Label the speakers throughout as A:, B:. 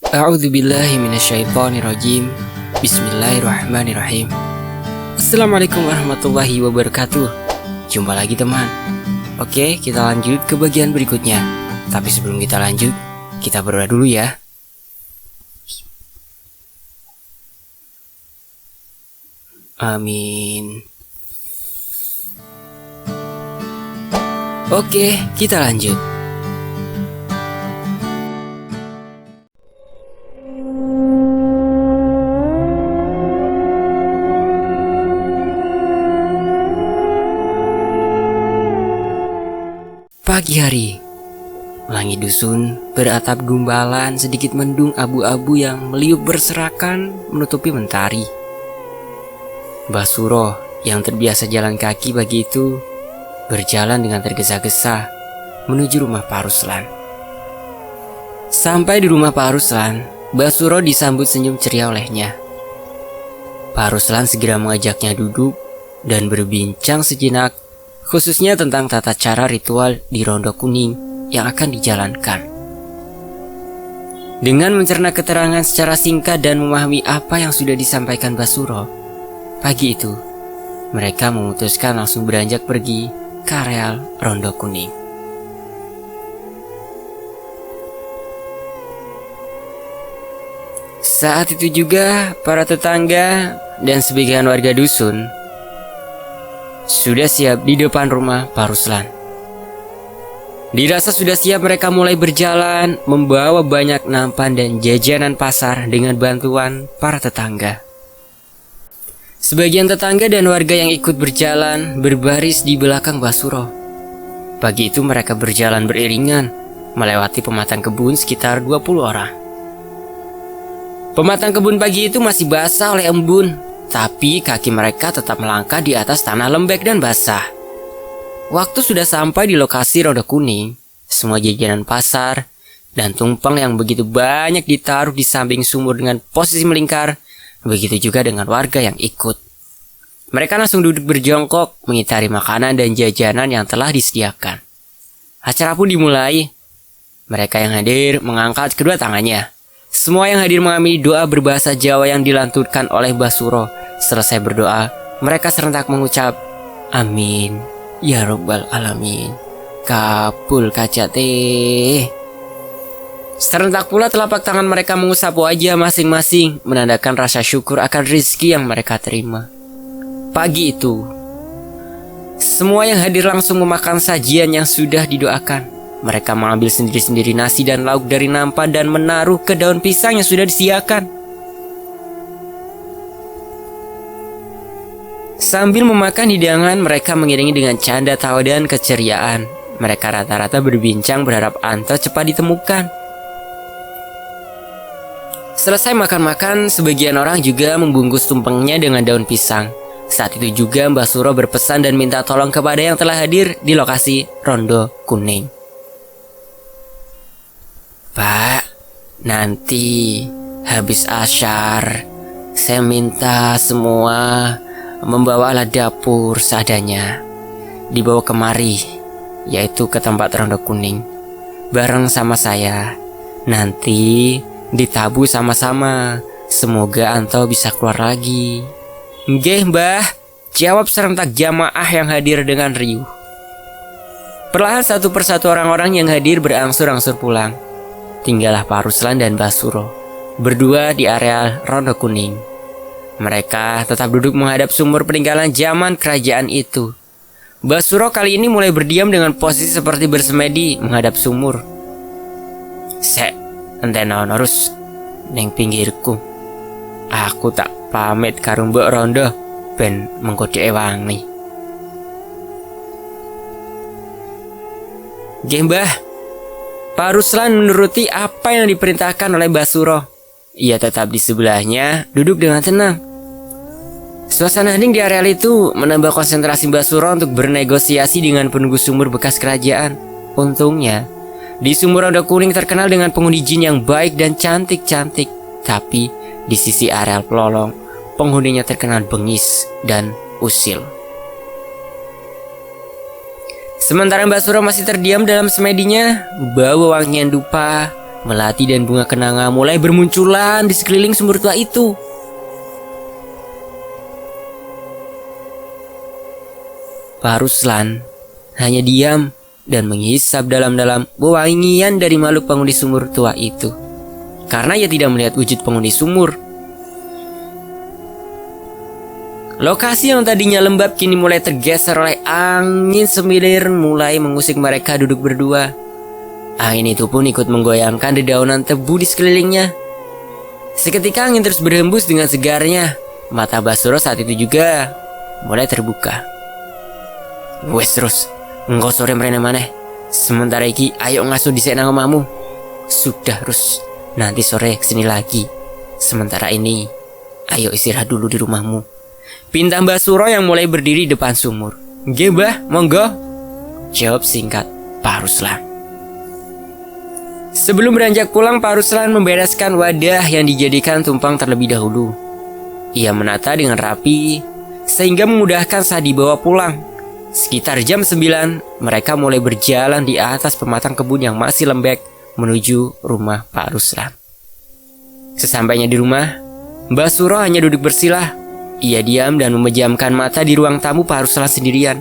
A: A'udzubillahi minasyaitonirrajim. Bismillahirrahmanirrahim. Assalamualaikum warahmatullahi wabarakatuh. Jumpa lagi teman. Oke, kita lanjut ke bagian berikutnya. Tapi sebelum kita lanjut, kita berdoa dulu ya. Amin. Oke, kita lanjut. Pagi hari, langit dusun beratap gumbalan sedikit mendung abu-abu yang meliuk berserakan menutupi mentari. Mbah Suro yang terbiasa jalan kaki pagi itu berjalan dengan tergesa-gesa menuju rumah Pak Ruslan. Sampai di rumah Pak Ruslan, Mbah Suro disambut senyum ceria olehnya. Pak Ruslan segera mengajaknya duduk dan berbincang sejenak, khususnya tentang tata cara ritual di Rondo Kuning yang akan dijalankan. Dengan mencerna keterangan secara singkat dan memahami apa yang sudah disampaikan Mbah Suro, pagi itu mereka memutuskan langsung beranjak pergi ke areal Rondo Kuning. Saat itu juga para tetangga dan sebagian warga dusun sudah siap di depan rumah Pak Ruslan. Dirasa sudah siap, mereka mulai berjalan membawa banyak nampan dan jajanan pasar dengan bantuan para tetangga. Sebagian tetangga dan warga yang ikut berjalan berbaris di belakang Mbah Suro. Pagi itu mereka berjalan beriringan melewati pematang kebun sekitar 20 orang. Pematang kebun pagi itu masih basah oleh embun, tapi kaki mereka tetap melangkah di atas tanah lembek dan basah. Waktu sudah sampai di lokasi Rondo Kuning, semua jajanan pasar dan tumpeng yang begitu banyak ditaruh di samping sumur dengan posisi melingkar. Begitu juga dengan warga yang ikut. Mereka langsung duduk berjongkok mengitari makanan dan jajanan yang telah disediakan. Acara pun dimulai. Mereka yang hadir mengangkat kedua tangannya. Semua yang hadir mengamini doa berbahasa Jawa yang dilantunkan oleh Mbah Suro. Selesai berdoa, mereka serentak mengucap, Amin, ya Rabbal Alamin, kabul kajate. Serentak pula telapak tangan mereka mengusap wajah masing-masing, menandakan rasa syukur akan rizki yang mereka terima. Pagi itu, semua yang hadir langsung memakan sajian yang sudah didoakan. Mereka mengambil sendiri-sendiri nasi dan lauk dari nampan dan menaruh ke daun pisang yang sudah disediakan. Sambil memakan hidangan, mereka mengiringi dengan canda tawa dan keceriaan. Mereka rata-rata berbincang berharap Anto cepat ditemukan. Selesai makan-makan, sebagian orang juga membungkus tumpengnya dengan daun pisang. Saat itu juga Mbah Suro berpesan dan minta tolong kepada yang telah hadir di lokasi Rondo Kuning. Pak, nanti habis asyar saya minta semua membawa alat dapur seadanya, dibawa kemari, yaitu ke tempat Rondo Kuning, bareng sama saya. Nanti ditabu sama-sama, semoga Anto bisa keluar lagi. Nggih Mbah, jawab serentak jamaah yang hadir dengan riuh. Perlahan satu persatu orang-orang yang hadir berangsur-angsur pulang. Tinggallah Pak Ruslan dan Mbah Suro berdua di areal Rondo Kuning. Mereka tetap duduk menghadap sumur peninggalan zaman kerajaan itu. Mbah Suro kali ini mulai berdiam dengan posisi seperti bersemedi menghadap sumur. Sek, ente naon harus neng pinggirku. Aku tak pamit karo Mbok Rondo ben mengkode wangi. Nggih Mbah. Pak Ruslan menuruti apa yang diperintahkan oleh Mbah Suro. Ia tetap di sebelahnya, duduk dengan tenang. Suasana hening di areal itu menambah konsentrasi Mbah Suro untuk bernegosiasi dengan penunggu sumur bekas kerajaan. Untungnya, di sumur Rondo Kuning terkenal dengan penghuni jin yang baik dan cantik-cantik. Tapi di sisi areal Pelolong, penghuninya terkenal bengis dan usil. Sementara Mbak Suro masih terdiam dalam semedinya, bau wangian dupa melati dan bunga kenanga mulai bermunculan di sekeliling sumur tua itu. Pak Ruslan hanya diam dan menghisap dalam-dalam wewangian dari makhluk penghuni sumur tua itu, karena ia tidak melihat wujud penghuni sumur. Lokasi yang tadinya lembab kini mulai tergeser oleh angin semilir mulai mengusik mereka duduk berdua. Angin itu pun ikut menggoyangkan dedaunan tebu di sekelilingnya. Seketika angin terus berhembus dengan segarnya. Mata Basuro saat itu juga mulai terbuka. Wes terus, engkau sore merene maneh. Sementara iki ayo ngasuh dhisik nang omahmu. Sudah Rus, nanti sore kesini lagi. Sementara ini ayo istirahat dulu di rumahmu. Pinta Mbah Suro yang mulai berdiri di depan sumur. Nggih Mbah, monggo, jawab singkat Pak Ruslan. Sebelum beranjak pulang, Pak Ruslan membereskan wadah yang dijadikan tumpang terlebih dahulu. Ia menata dengan rapi sehingga memudahkan saat dibawa pulang. Sekitar jam 9, mereka mulai berjalan di atas pematang kebun yang masih lembek menuju rumah Pak Ruslan. Sesampainya di rumah, Mbah Suro hanya duduk bersilah. Ia diam dan memejamkan mata di ruang tamu Pak Ruslan sendirian.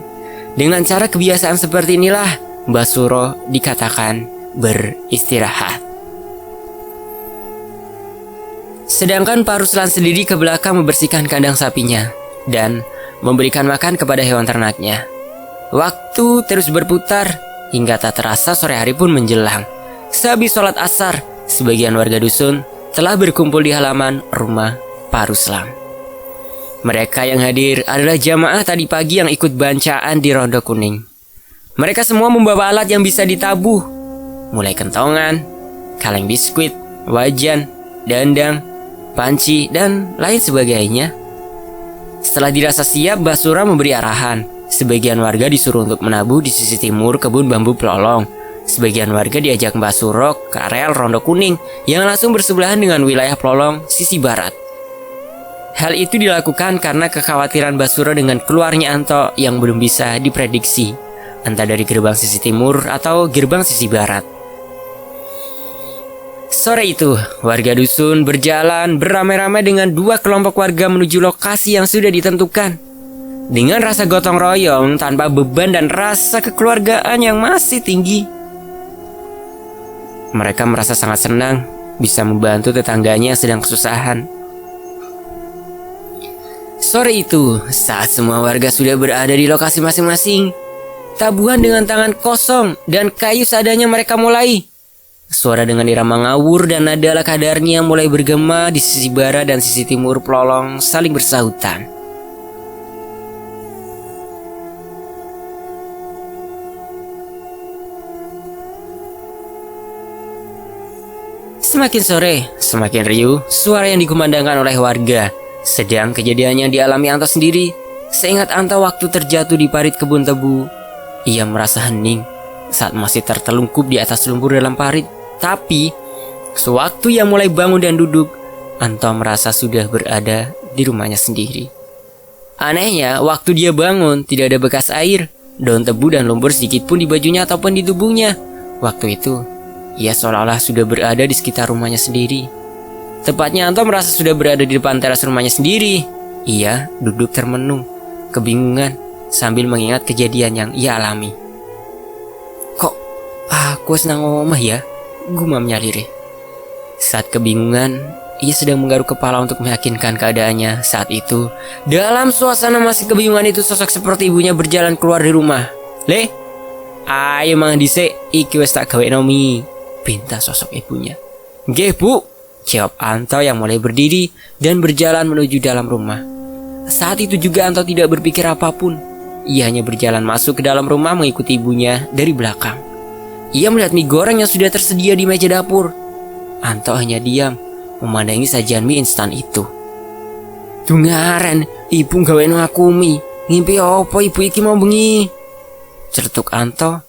A: Dengan cara kebiasaan seperti inilah Mbah Suro dikatakan beristirahat. Sedangkan Pak Ruslan sendiri ke belakang membersihkan kandang sapinya dan memberikan makan kepada hewan ternaknya. Waktu terus berputar hingga tak terasa sore hari pun menjelang. Sehabis sholat asar, sebagian warga dusun telah berkumpul di halaman rumah Pak Ruslan. Mereka yang hadir adalah jamaah tadi pagi yang ikut bancaan di Rondo Kuning. Mereka semua membawa alat yang bisa ditabuh, mulai kentongan, kaleng biskuit, wajan, dandang, panci, dan lain sebagainya. Setelah dirasa siap, Basura memberi arahan. Sebagian warga disuruh untuk menabuh di sisi timur kebun bambu pelolong. Sebagian warga diajak Mbah Suro ke areal Rondo Kuning yang langsung bersebelahan dengan wilayah pelolong sisi barat. Hal itu dilakukan karena kekhawatiran Mbah Suro dengan keluarnya Anto yang belum bisa diprediksi, entah dari gerbang sisi timur atau gerbang sisi barat. Sore itu, warga dusun berjalan beramai-ramai dengan dua kelompok warga menuju lokasi yang sudah ditentukan. Dengan rasa gotong royong tanpa beban dan rasa kekeluargaan yang masih tinggi. Mereka merasa sangat senang bisa membantu tetangganya yang sedang kesusahan. Sore itu, saat semua warga sudah berada di lokasi masing-masing, tabuhan dengan tangan kosong dan kayu seadanya mereka mulai. Suara dengan irama ngawur dan nada ala kadarnya mulai bergema di sisi barat dan sisi timur pelolong saling bersahutan. Semakin sore, semakin riuh suara yang dikumandangkan oleh warga. Sedang kejadian yang dialami Anto sendiri. Seingat Anto waktu terjatuh di parit kebun tebu, ia merasa hening saat masih tertelungkup di atas lumpur dalam parit. Tapi, sewaktu ia mulai bangun dan duduk, Anto merasa sudah berada di rumahnya sendiri. Anehnya, waktu dia bangun, tidak ada bekas air, daun tebu dan lumpur sedikit pun di bajunya ataupun di tubuhnya. Waktu itu, ia seolah-olah sudah berada di sekitar rumahnya sendiri. Tepatnya Anto merasa sudah berada di depan teras rumahnya sendiri. Ia duduk termenung, kebingungan, sambil mengingat kejadian yang ia alami. Kok aku senang omah ya? Gumamnya lirih. Saat kebingungan, ia sedang menggaruk kepala untuk meyakinkan keadaannya. Saat itu, dalam suasana masih kebingungan itu, sosok seperti ibunya berjalan keluar dari rumah. Le, ayo mang dhisik, iki wis tak gawe nomi, pinta sosok ibunya. Nggih bu, jawab Anto yang mulai berdiri dan berjalan menuju dalam rumah. Saat itu juga Anto tidak berpikir apapun. Ia hanya berjalan masuk ke dalam rumah mengikuti ibunya dari belakang. Ia melihat mie goreng yang sudah tersedia di meja dapur. Anto hanya diam, memandangi sajian mie instan itu. Dungaren, ibu nggawein aku mie. Ngimpi apa ibu iki mau bengi? Cerutuk Anto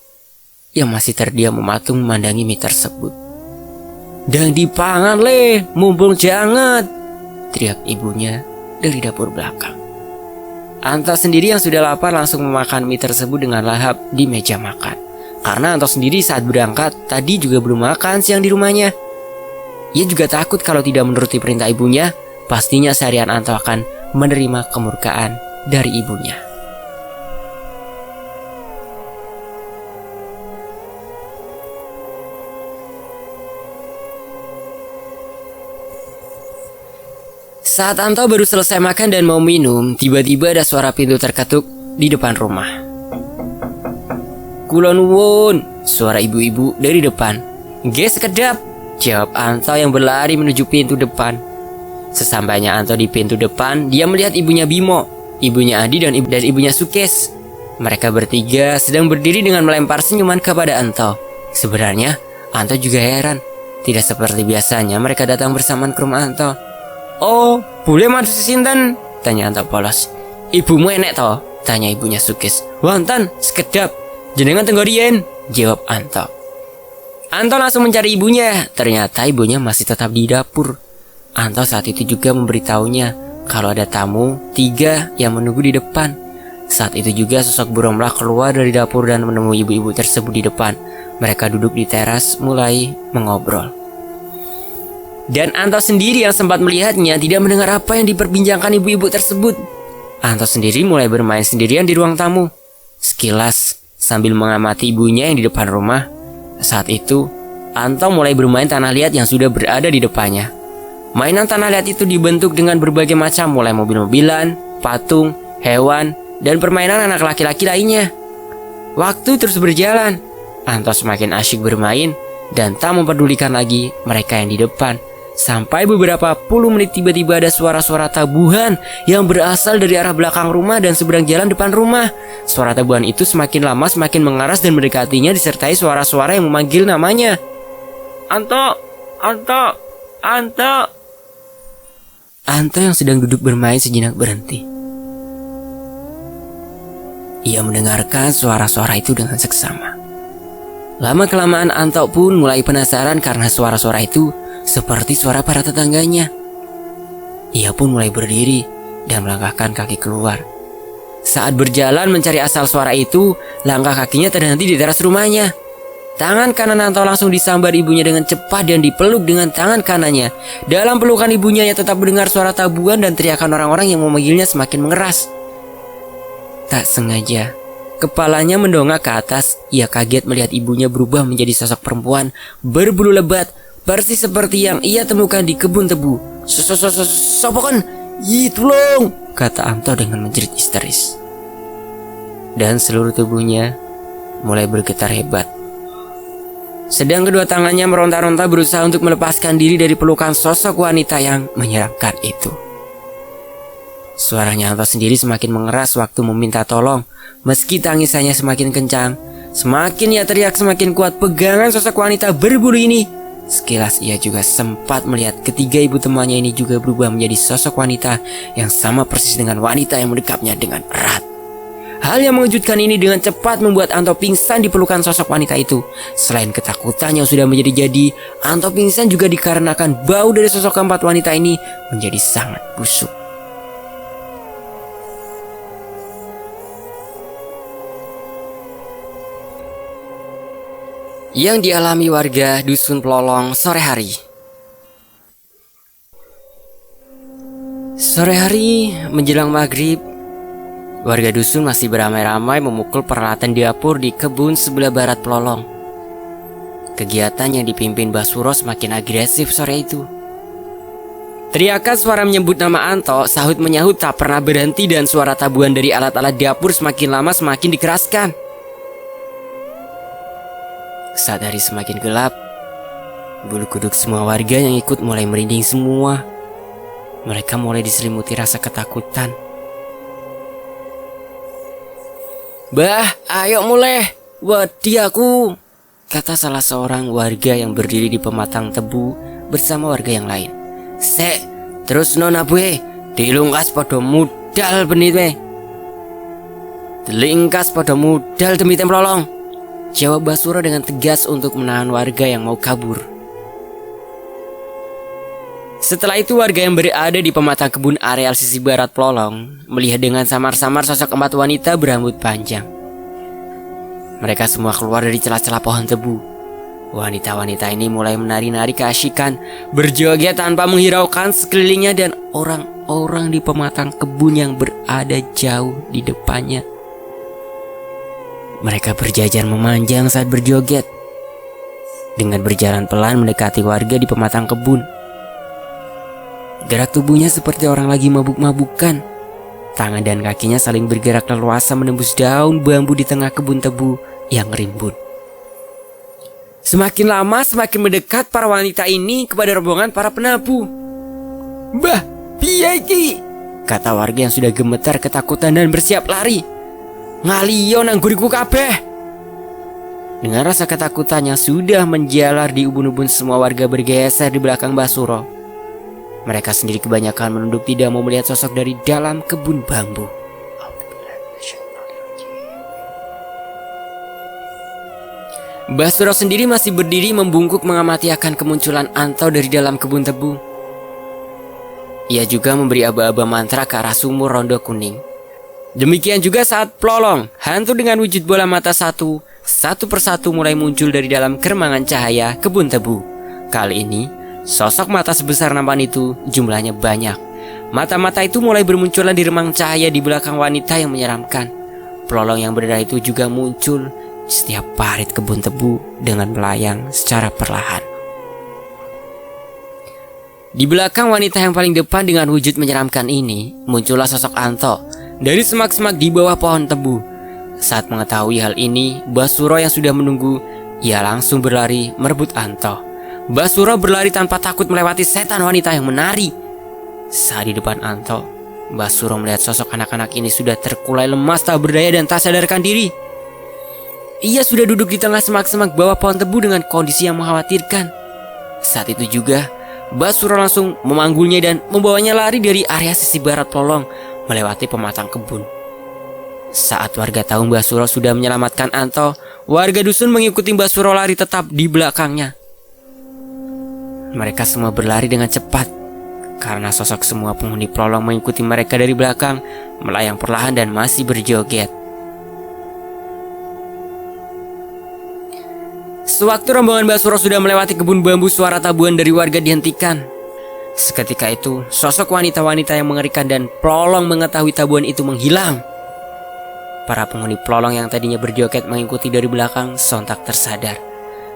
A: yang masih terdiam mematung memandangi mie tersebut. Dan dipangan le, mumpung jangat, teriak ibunya dari dapur belakang. Anto sendiri yang sudah lapar langsung memakan mie tersebut dengan lahap di meja makan. Karena Anto sendiri saat berangkat tadi juga belum makan siang di rumahnya. Ia juga takut kalau tidak menuruti perintah ibunya, pastinya seharian Anto akan menerima kemurkaan dari ibunya. Saat Anto baru selesai makan dan mau minum, tiba-tiba ada suara pintu terketuk di depan rumah. "Kula nuwun," suara ibu-ibu dari depan. "Nggih sekedap," jawab Anto yang berlari menuju pintu depan. Sesampainya Anto di pintu depan, dia melihat ibunya Bimo, ibunya Adi dan ibunya Sukes. Mereka bertiga sedang berdiri dengan melempar senyuman kepada Anto. Sebenarnya Anto juga heran, tidak seperti biasanya mereka datang bersamaan ke rumah Anto. "Oh, boleh matur sinten?" tanya Anto polos. "Ibumu enek toh?" tanya ibunya Sukes. "Wonten, sekedap. Jenengan tenggo riyen," jawab Anto. Anto langsung mencari ibunya. Ternyata ibunya masih tetap di dapur. Anto saat itu juga memberitahunya kalau ada tamu 3 yang menunggu di depan. Saat itu juga sosok Bu Romlah keluar dari dapur dan menemui ibu-ibu tersebut di depan. Mereka duduk di teras mulai mengobrol. Dan Anto sendiri yang sempat melihatnya tidak mendengar apa yang diperbincangkan ibu-ibu tersebut. Anto sendiri mulai bermain sendirian di ruang tamu. Sekilas sambil mengamati ibunya yang di depan rumah. Saat itu Anto mulai bermain tanah liat yang sudah berada di depannya. Mainan tanah liat itu dibentuk dengan berbagai macam, mulai mobil-mobilan, patung, hewan, dan permainan anak laki-laki lainnya. Waktu terus berjalan. Anto semakin asyik bermain dan tak mempedulikan lagi mereka yang di depan. Sampai beberapa puluh menit tiba-tiba ada suara-suara tabuhan yang berasal dari arah belakang rumah dan seberang jalan depan rumah. Suara tabuhan itu semakin lama semakin mengeras dan mendekatinya disertai suara-suara yang memanggil namanya. "Anto, Anto, Anto." Anto yang sedang duduk bermain sejenak berhenti. Ia mendengarkan suara-suara itu dengan seksama. Lama-kelamaan Anto pun mulai penasaran karena suara-suara itu seperti suara para tetangganya. Ia pun mulai berdiri dan melangkahkan kaki keluar. Saat berjalan mencari asal suara itu, langkah kakinya terhenti di teras rumahnya. Tangan kanan Anto langsung disambar ibunya dengan cepat dan dipeluk dengan tangan kanannya. Dalam pelukan ibunya ia tetap mendengar suara tabuhan dan teriakan orang-orang yang memanggilnya semakin mengeras. Tak sengaja, kepalanya mendongak ke atas. Ia kaget melihat ibunya berubah menjadi sosok perempuan berbulu lebat, persis seperti yang ia temukan di kebun tebu. "Sopokan, tolong," kata Anto dengan menjerit histeris. Dan seluruh tubuhnya mulai bergetar hebat. Sedang kedua tangannya meronta-ronta berusaha untuk melepaskan diri dari pelukan sosok wanita yang menyeramkan itu. Suaranya Anto sendiri semakin mengeras waktu meminta tolong. Meski tangisannya semakin kencang, semakin ia teriak semakin kuat pegangan sosok wanita berbulu ini. Sekilas ia juga sempat melihat ketiga ibu temannya ini juga berubah menjadi sosok wanita yang sama persis dengan wanita yang mendekapnya dengan erat. Hal yang mengejutkan ini dengan cepat membuat Anto pingsan di pelukan sosok wanita itu. Selain ketakutan yang sudah menjadi-jadi, Anto pingsan juga dikarenakan bau dari sosok keempat wanita ini menjadi sangat busuk. Yang dialami warga Dusun Pelolong sore hari. Sore hari menjelang maghrib, warga dusun masih beramai-ramai memukul peralatan dapur di kebun sebelah barat Pelolong. Kegiatan yang dipimpin Mbah Suro semakin agresif sore itu. Teriakan suara menyebut nama Anto, sahut menyahut tak pernah berhenti dan suara tabuhan dari alat-alat dapur semakin lama semakin dikeraskan. Saat hari semakin gelap, bulu kuduk semua warga yang ikut mulai merinding semua. Mereka mulai diselimuti rasa ketakutan. "Bah, ayo mulai, wedi aku," kata salah seorang warga yang berdiri di pematang tebu bersama warga yang lain. "Sek, terus nona bue, dilungkas podo mudal benit me. Dilingkas podo mudal demi templolong," jawab Mbah Suro dengan tegas untuk menahan warga yang mau kabur. Setelah itu warga yang berada di pematang kebun areal sisi barat Pelolong melihat dengan samar-samar sosok empat wanita berambut panjang. Mereka semua keluar dari celah-celah pohon tebu. Wanita-wanita ini mulai menari-nari keasyikan, berjoget tanpa menghiraukan sekelilingnya dan orang-orang di pematang kebun yang berada jauh di depannya. Mereka berjajar memanjang saat berjoget, dengan berjalan pelan mendekati warga di pematang kebun. Gerak tubuhnya seperti orang lagi mabuk-mabukan. Tangan dan kakinya saling bergerak leluasa menembus daun bambu di tengah kebun tebu yang rimbun. Semakin lama semakin mendekat para wanita ini kepada rombongan para penabuh. "Mbah, piye iki?" kata warga yang sudah gemetar ketakutan dan bersiap lari. "Ngaliyo nang guriku kabeh." Dengan rasa ketakutan yang sudah menjalar di ubun-ubun, semua warga bergeser di belakang Mbah Suro. Mereka sendiri kebanyakan menunduk, tidak mau melihat sosok dari dalam kebun bambu. Mbah Suro sendiri masih berdiri membungkuk mengamati akan kemunculan Anto dari dalam kebun tebu. Ia juga memberi aba-aba mantra ke arah sumur Rondo Kuning. Demikian juga saat Plolong, hantu dengan wujud bola mata satu persatu mulai muncul dari dalam kermangan cahaya kebun tebu. Kali ini, sosok mata sebesar nampan itu jumlahnya banyak. Mata-mata itu mulai bermunculan di remang cahaya di belakang wanita yang menyeramkan. Plolong yang berdarah itu juga muncul setiap parit kebun tebu dengan melayang secara perlahan. Di belakang wanita yang paling depan dengan wujud menyeramkan ini, muncullah sosok Anto dari semak-semak di bawah pohon tebu. Saat mengetahui hal ini, Mbah Suro yang sudah menunggu, ia langsung berlari merebut Anto. Mbah Suro berlari tanpa takut melewati setan wanita yang menari. Saat di depan Anto, Mbah Suro melihat sosok anak-anak ini sudah terkulai lemas, tak berdaya dan tak sadarkan diri. Ia sudah duduk di tengah semak-semak bawah pohon tebu dengan kondisi yang mengkhawatirkan. Saat itu juga, Mbah Suro langsung memanggulnya dan membawanya lari dari area sisi barat Plolong melewati pematang kebun. Saat warga tahu Mbah Suro sudah menyelamatkan Anto, warga dusun mengikuti Mbah Suro lari tetap di belakangnya. Mereka semua berlari dengan cepat karena sosok semua penghuni Plolong mengikuti mereka dari belakang, melayang perlahan dan masih berjoget. Sewaktu rombongan Mbah Suro sudah melewati kebun bambu, suara tabuhan dari warga dihentikan. Seketika itu, sosok wanita-wanita yang mengerikan dan Plolong mengetahui tabuhan itu menghilang. Para penghuni Plolong yang tadinya berjoget mengikuti dari belakang sontak tersadar.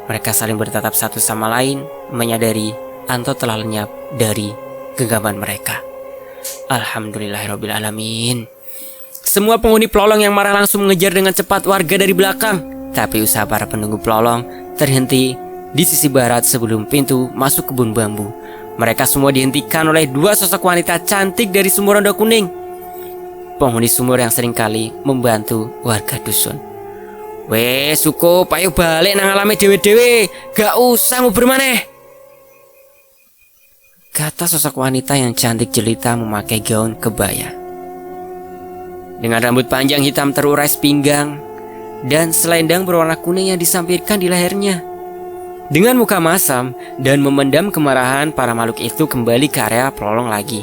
A: Mereka saling bertatap satu sama lain, menyadari Anto telah lenyap dari genggaman mereka. Alhamdulillahirrabbilalamin. Semua penghuni Plolong yang marah langsung mengejar dengan cepat warga dari belakang. Tapi usaha para penunggu Plolong terhenti di sisi barat sebelum pintu masuk kebun bambu. Mereka semua dihentikan oleh dua sosok wanita cantik dari sumur Rondo Kuning, penghuni sumur yang seringkali membantu warga dusun. "Weh, cukup, ayo balik nang alame dewe-dewe, gak usah nguber maneh," kata sosok wanita yang cantik jelita memakai gaun kebaya dengan rambut panjang hitam terurai sepinggang dan selendang berwarna kuning yang disampirkan di lehernya. Dengan muka masam dan memendam kemarahan, para makhluk itu kembali ke area Plolong lagi.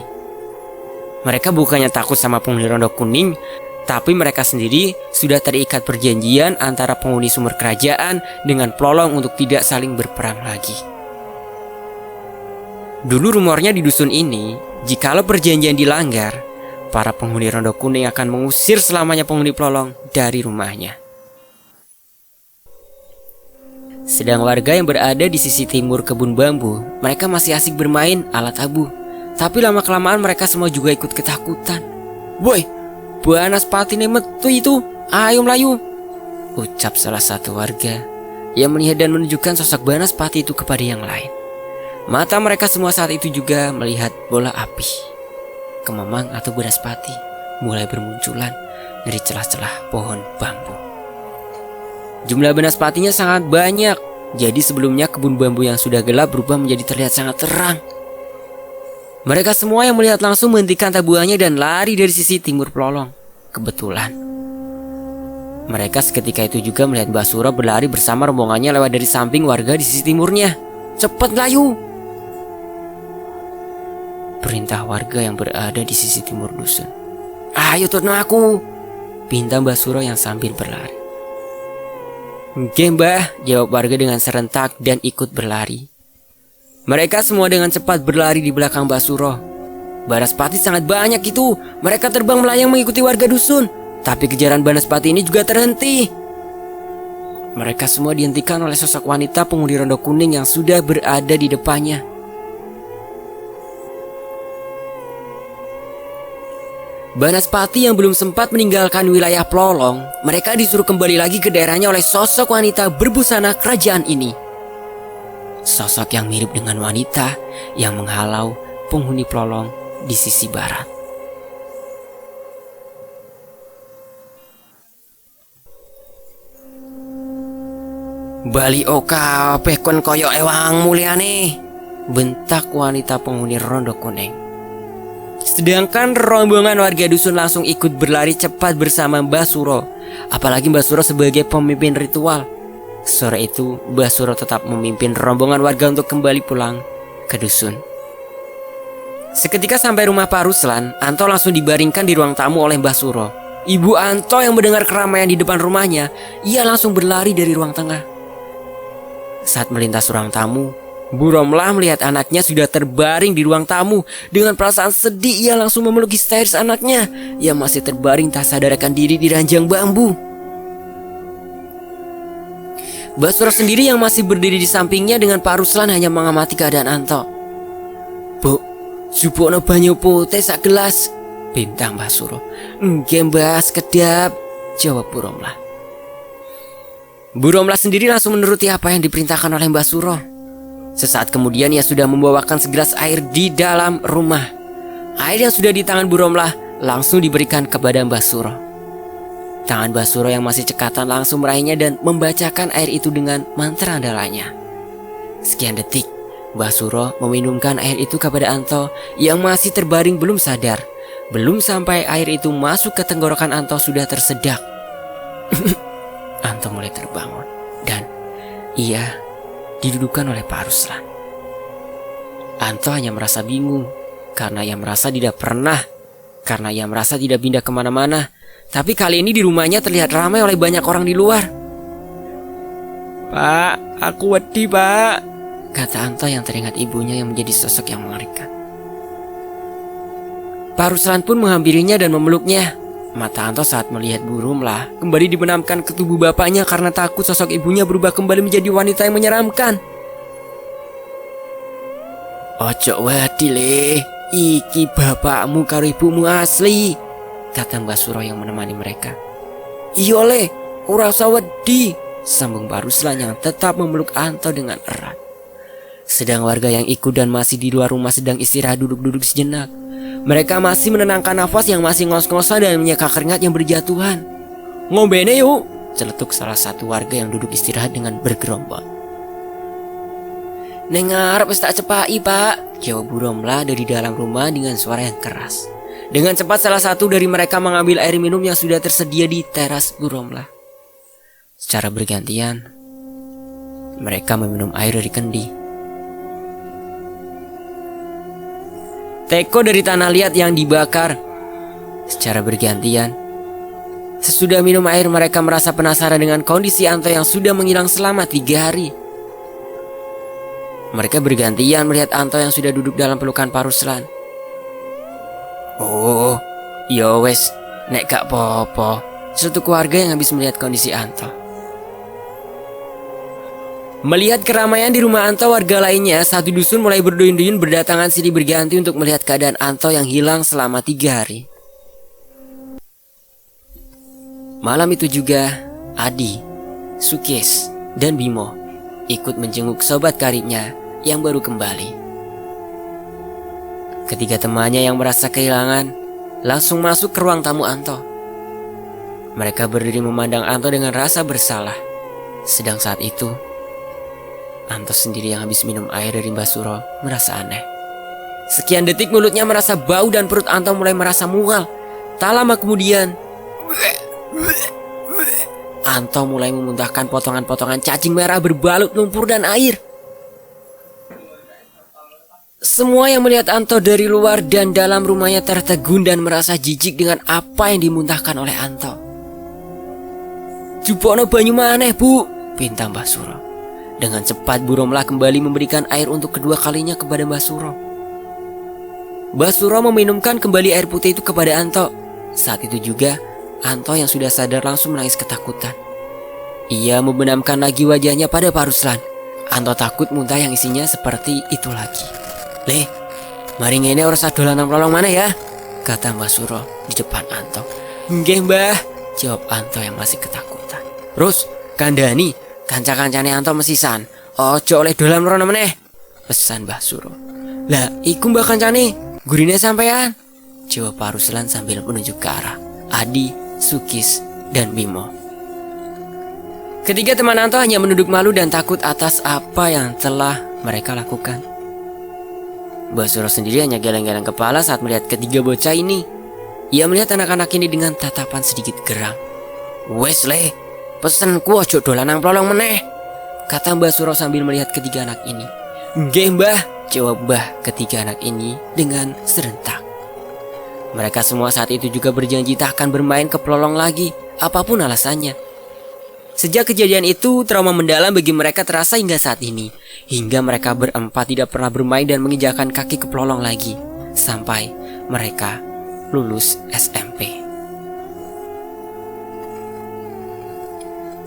A: Mereka bukannya takut sama penghuni Rondo Kuning, tapi mereka sendiri sudah terikat perjanjian antara penghuni sumur kerajaan dengan Plolong untuk tidak saling berperang lagi. Dulu rumornya di dusun ini, jikalau perjanjian dilanggar, para penghuni Rondo Kuning akan mengusir selamanya penghuni Plolong dari rumahnya. Sedang warga yang berada di sisi timur kebun bambu, mereka masih asik bermain alat abu. Tapi lama-kelamaan mereka semua juga ikut ketakutan. "Woi, Banas Patine metu itu, ayo melayu," ucap salah satu warga yang melihat dan menunjukkan sosok Banas Pati itu kepada yang lain. Mata mereka semua saat itu juga melihat bola api. Kemamang atau Banaspati mulai bermunculan dari celah-celah pohon bambu. Jumlah Banaspatinya sangat banyak, jadi sebelumnya kebun bambu yang sudah gelap berubah menjadi terlihat sangat terang. Mereka semua yang melihat langsung menghentikan tabuhannya dan lari dari sisi timur Plolong. Kebetulan mereka seketika itu juga melihat Mbah Suro berlari bersama rombongannya lewat dari samping warga di sisi timurnya. "Cepat layu!" perintah warga yang berada di sisi timur dusun. "Ayo turun aku!" pinta Mbah Suro yang sambil berlari. "Nggih mbah," jawab warga dengan serentak dan ikut berlari. Mereka semua dengan cepat berlari di belakang Mbah Suro. Banaspati sangat banyak itu. Mereka terbang melayang mengikuti warga dusun. Tapi kejaran Banaspati ini juga terhenti. Mereka semua dihentikan oleh sosok wanita penghuni Rondo Kuning yang sudah berada di depannya. Banaspati yang belum sempat meninggalkan wilayah Plolong, mereka disuruh kembali lagi ke daerahnya oleh sosok wanita berbusana kerajaan ini. Sosok yang mirip dengan wanita yang menghalau penghuni Plolong di sisi barat. "Bali oka pekon koyo ewang mulyane," bentak wanita penghuni Rondo Kuning. Sedangkan rombongan warga dusun langsung ikut berlari cepat bersama Mbah Suro. Apalagi Mbah Suro sebagai pemimpin ritual. Sore itu Mbah Suro tetap memimpin rombongan warga untuk kembali pulang ke dusun. Seketika sampai rumah Pak Ruslan, Anto langsung dibaringkan di ruang tamu oleh Mbah Suro. Ibu Anto yang mendengar keramaian di depan rumahnya, ia langsung berlari dari ruang tengah. Saat melintas ruang tamu, Bu Romlah melihat anaknya sudah terbaring di ruang tamu. Dengan perasaan sedih, ia langsung memeluk histeris anaknya yang masih terbaring tak sadarkan diri di ranjang bambu. Mbah Suro sendiri yang masih berdiri di sampingnya dengan Pak Ruslan hanya mengamati keadaan Anto. "Bu, supono banyu putih sak gelas," bintang Mbah Suro. "Nggih mbah, sekedap," jawab Bu Romlah. Bu Romlah sendiri langsung menuruti apa yang diperintahkan oleh Mbah Suro. Sesaat kemudian ia sudah membawakan segelas air di dalam rumah. Air yang sudah di tangan Bu Romlah langsung diberikan kepada Mbah Suro. Tangan Mbah Suro yang masih cekatan langsung meraihnya dan membacakan air itu dengan mantra andalanya. Sekian detik, Mbah Suro meminumkan air itu kepada Anto yang masih terbaring belum sadar. Belum sampai air itu masuk ke tenggorokan Anto sudah tersedak. Anto mulai terbangun dan ia didudukan oleh Pak Ruslan. Anto hanya merasa bingung karena ia merasa tidak pindah kemana-mana. Tapi kali ini di rumahnya terlihat ramai oleh banyak orang di luar. "Pak, aku wedi pak," kata Anto yang teringat ibunya yang menjadi sosok yang mengerikan. Pak Ruslan pun menghampirinya dan memeluknya. Mata Anto saat melihat Bu Romlah kembali dibenamkan ke tubuh bapaknya karena takut sosok ibunya berubah kembali menjadi wanita yang menyeramkan. "Ojo wedi le, iki bapakmu karo ibumu asli," kata Mbah Suro yang menemani mereka. "Iya le, ora usah wedi," sambung Pak Ruslan yang tetap memeluk Anto dengan erat. Sedang warga yang ikut dan masih di luar rumah sedang istirahat duduk-duduk sejenak. Mereka masih menenangkan nafas yang masih ngos-ngosan dan menyeka keringat yang berjatuhan. "Ngombene yuk," celetuk salah satu warga yang duduk istirahat dengan bergerombol. "Neng ngarep wis tak cepai pak," jawab Bu Romlah dari dalam rumah dengan suara yang keras. Dengan cepat salah satu dari mereka mengambil air minum yang sudah tersedia di teras Bu Romlah. Secara bergantian, mereka meminum air dari kendi. Teko dari tanah liat yang dibakar. Secara bergantian, sesudah minum air mereka merasa penasaran dengan kondisi Anto yang sudah menghilang selama 3 hari. Mereka bergantian melihat Anto yang sudah duduk dalam pelukan Pak Ruslan. "Oh, yo wes, nek gak popo," satu keluarga yang habis melihat kondisi Anto. Melihat keramaian di rumah Anto, warga lainnya satu dusun mulai berduyun-duyun berdatangan silih berganti untuk melihat keadaan Anto yang hilang selama 3 hari. Malam itu juga, Adi, Sukes, dan Bimo ikut menjenguk sobat karibnya yang baru kembali. Ketiga temannya yang merasa kehilangan langsung masuk ke ruang tamu Anto. Mereka berdiri memandang Anto dengan rasa bersalah. Sedang saat itu, Anto sendiri yang habis minum air dari Mbah Suro merasa aneh. Sekian detik mulutnya merasa bau dan perut Anto mulai merasa mual. Tak lama kemudian, Anto mulai memuntahkan potongan-potongan cacing merah berbalut lumpur dan air. Semua yang melihat Anto dari luar dan dalam rumahnya tertegun dan merasa jijik dengan apa yang dimuntahkan oleh Anto. "Jupono banyu maneh bu," pinta Mbah Suro. Dengan cepat Bu Romlah kembali memberikan air untuk kedua kalinya kepada Mbah Suro. Mbah Suro meminumkan kembali air putih itu kepada Anto. Saat itu juga Anto yang sudah sadar langsung menangis ketakutan. Ia membenamkan lagi wajahnya pada Pak Ruslan. Anto takut muntah yang isinya seperti itu lagi. "Le, mari ngene ora dolanan prolong mana ya?" kata Mbah Suro di depan Anto. "Nggih, Mbah," jawab Anto yang masih ketakutan. "Terus kandhani kanca-kancane Anto mesisan, ojo oleh dolan mrono meneh," pesan Mbah Suro. "Lah, iku Mbah kancane, gurine sampean," jawab Pak Ruslan sambil menunjuk ke arah Adi, Sukis, dan Bimo. Ketiga teman Anto hanya menunduk malu dan takut atas apa yang telah mereka lakukan. Mbah Suro sendiri hanya geleng-geleng kepala saat melihat ketiga bocah ini. Ia melihat anak-anak ini dengan tatapan sedikit geram. "Wes le, pesenku ojo dolanan prolong meneh," kata Mbah Suro sambil melihat ketiga anak ini. "Nggih, Mbah," jawab Mbah ketiga anak ini dengan serentak. Mereka semua saat itu juga berjanji tak akan bermain ke pelolong lagi, apapun alasannya. Sejak kejadian itu, trauma mendalam bagi mereka terasa hingga saat ini. Hingga mereka berempat tidak pernah bermain dan menginjakan kaki ke pelolong lagi. Sampai mereka lulus SMP.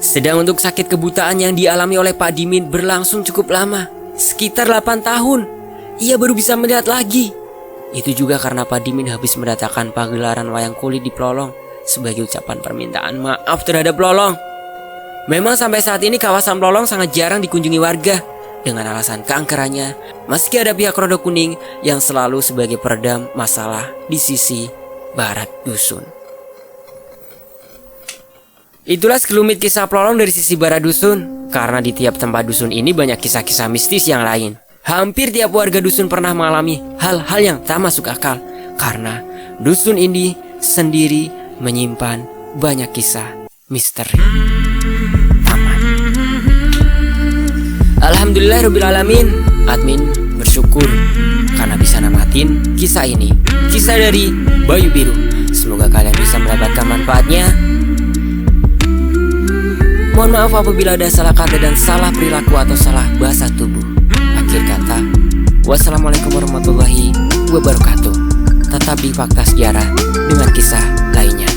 A: Sedang untuk sakit kebutaan yang dialami oleh Pak Dimin berlangsung cukup lama. Sekitar 8 tahun. Ia baru bisa melihat lagi. Itu juga karena Pak Dimin habis mendatangkan pagelaran wayang kulit di pelolong sebagai ucapan permintaan maaf terhadap pelolong. Memang sampai saat ini kawasan pelolong sangat jarang dikunjungi warga dengan alasan keangkerannya, meski ada pihak Roda Kuning yang selalu sebagai peredam masalah di sisi barat dusun. Itulah sekelumit kisah pelolong dari sisi barat dusun. Karena di tiap tempat dusun ini banyak kisah-kisah mistis yang lain. Hampir tiap warga dusun pernah mengalami hal-hal yang tak masuk akal, karena dusun ini sendiri menyimpan banyak kisah misteri. Alhamdulillahirrahmanirrahim. Admin bersyukur karena bisa namatin kisah ini. Kisah dari Bayu Biru. Semoga kalian bisa mendapatkan manfaatnya. Mohon maaf apabila ada salah kata dan salah perilaku atau salah bahasa tubuh. Akhir kata, wassalamualaikum warahmatullahi wabarakatuh. Tetap di Fakta Sejarah dengan kisah lainnya.